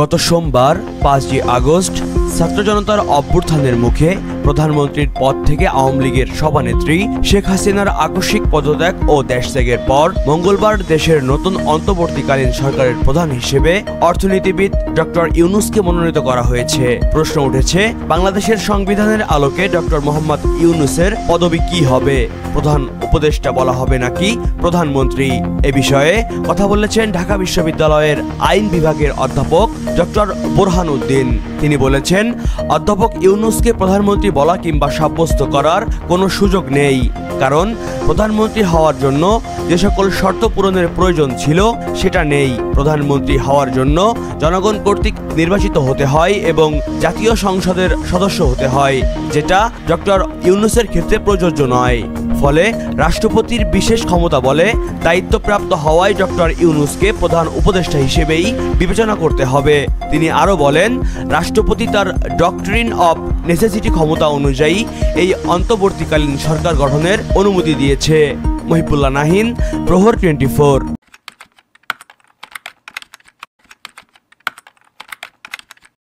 গত সোমবার 5 আগস্ট ছাত্র জনতার অভ্যুত্থানের মুখে প্রধানমন্ত্রীর পদ থেকে আওয়ামী লীগের সভানেত্রী শেখ হাসিনার আকস্মিক পদত্যাগ ও দেশত্যাগের পর মঙ্গলবার দেশের নতুন অন্তর্বর্তীকালীন সরকারের প্রধান হিসেবে অর্থনীতিবিদ ডক্টর ইউনূসকে মনোনীত করা হয়েছে। প্রশ্ন উঠেছে, বাংলাদেশের সংবিধানের আলোকে ডক্টর মোহাম্মদ ইউনূসের পদবি কি হবে? প্রধান উপদেষ্টা বলা হবে নাকি প্রধানমন্ত্রী? এ বিষয়ে কথা বলেছেন ঢাকা বিশ্ববিদ্যালয়ের আইন বিভাগের অধ্যাপক ডক্টর বোরহান উদ্দিন। তিনি বলেছেন, অধ্যাপক ইউনূসকে প্রধানমন্ত্রী বলা কিংবা সাব্যস্ত করার কোনো সুযোগ নেই, কারণ প্রধানমন্ত্রী হওয়ার জন্য যে সকল শর্ত পূরণের প্রয়োজন ছিল সেটা নেই। প্রধানমন্ত্রী হওয়ার জন্য জনগণ কর্তৃক নির্বাচিত হতে হয় এবং জাতীয় সংসদের সদস্য হতে হয়, যেটা ডক্টর ইউনূসের ক্ষেত্রে প্রযোজ্য নয়। ফলে রাষ্ট্রপতির বিশেষ ক্ষমতা বলে দায়িত্বপ্রাপ্ত হওয়ায় ডক্টর ইউনূসকে প্রধান উপদেষ্টা হিসেবেই বিবেচনা করতে হবে। তিনি আরও বলেন, রাষ্ট্রপতি তার ডক্ট্রিন অব নেসেসিটি ক্ষমতা অনুযায়ী এই অন্তর্বর্তীকালীন সরকার গঠনের অনুমতি দিয়েছে। মহিবুল্লাহ নাহিন, প্রহর 24।